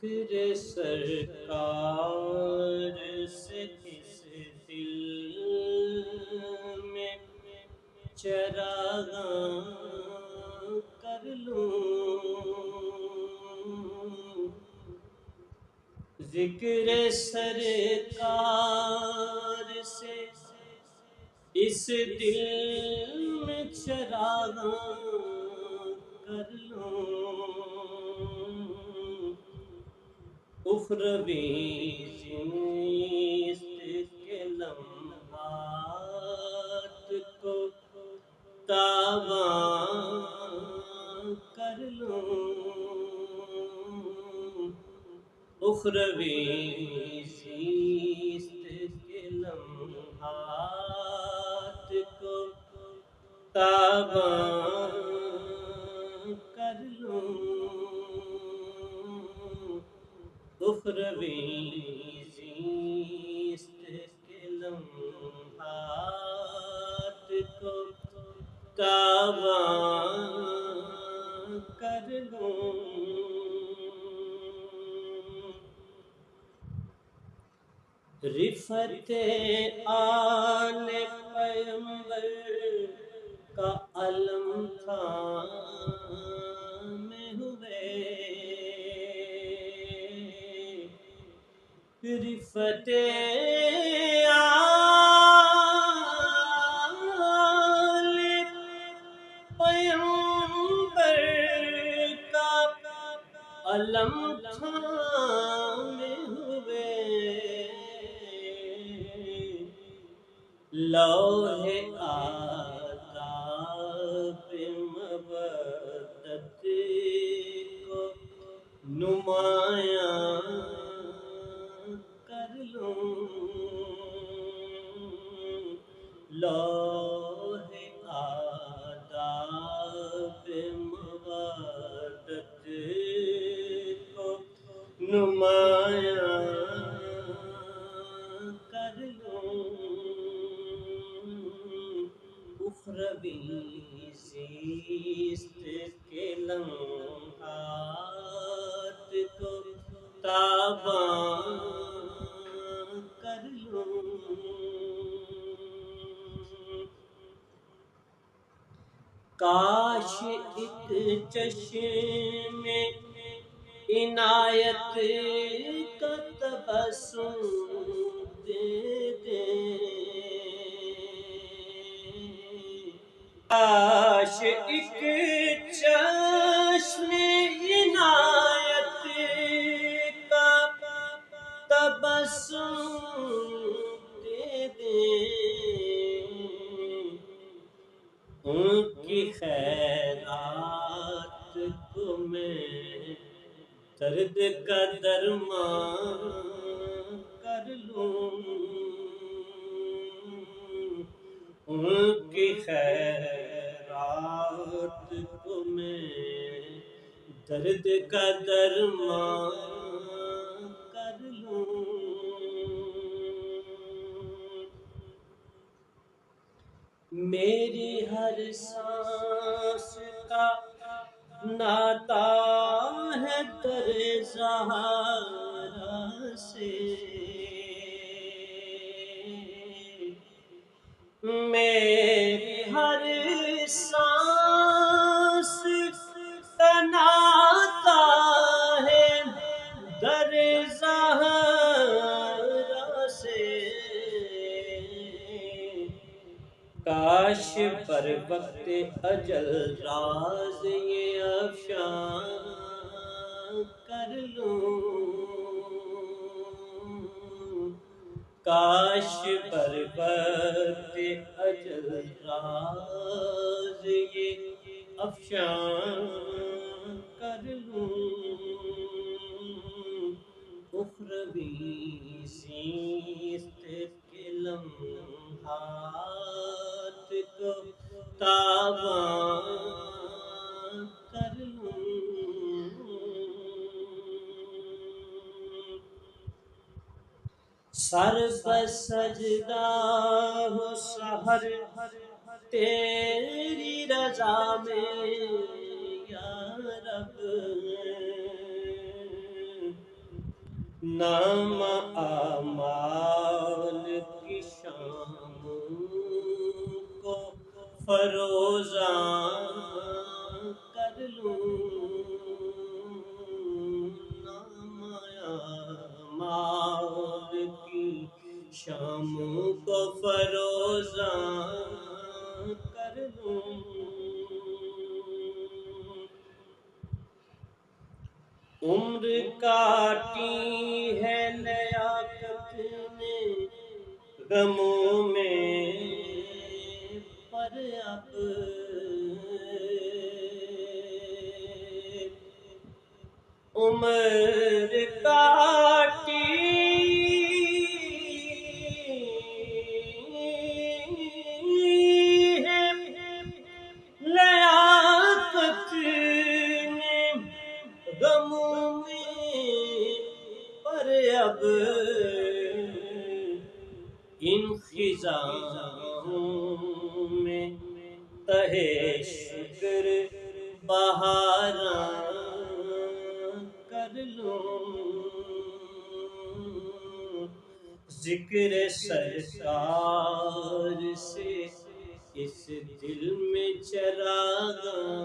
ذکر سرکار سے اس دل میں چراغاں کر لوں، ذکر سرکار سے اس دل میں چراغاں کر لوں، اخروی زیست کے لمحات کو تاباں کر لوں، اخروی زیست کے لمحات کو تاباں کر لوں، اخروی زیست کے لمحات کو تاباں کر لوں، رفعت آل پیغمبر کا علم تھامے ہوئے، رفعت آل پیغمبر کا علم تھامے ہوئے، لوح آداب مودت کو نمایاں کر لوں، لوح آداب مودت کو نمایاں کر لوں، اخروی زیست کے لمحات کو تاباں کر لوں، کاش ایک چشم عنایت کا تبسم دے دیں، کاش ایک چشم عنایت کا تبسم دے دیں، ان کی خیرات کو میں درد کا درمان کر لوں، ان کی خیرات کو میں درد کا درمان کر لوں، میری ہر سانس کا ناطا ہے در زہرا سے، میری ہر سانس کا ناطا ہے در زہرا سے، کاش پر وقت اجل راز یہ افشاں کر لوں، کاش پر وقت اجل راز یہ افشاں کر لوں، اخروی زیست کے لمحات کو تاباں کر لوں، سر بسجدہ ہو سحر تیری رضا میں یا رب، نام اعمال کی شام کو فروزاں کر لوں، نام اعمال کی شام کو فروزاں کر لوں، عمر کاٹی ہے لیاقت نے غموں میں، پر اب عمر کاٹی ہے لیاقت نے غموں میں، پر اب ان خزاں میں تہ شکر بہاراں کر لوں، ذکر سرکار سے اس دل میں چراغاں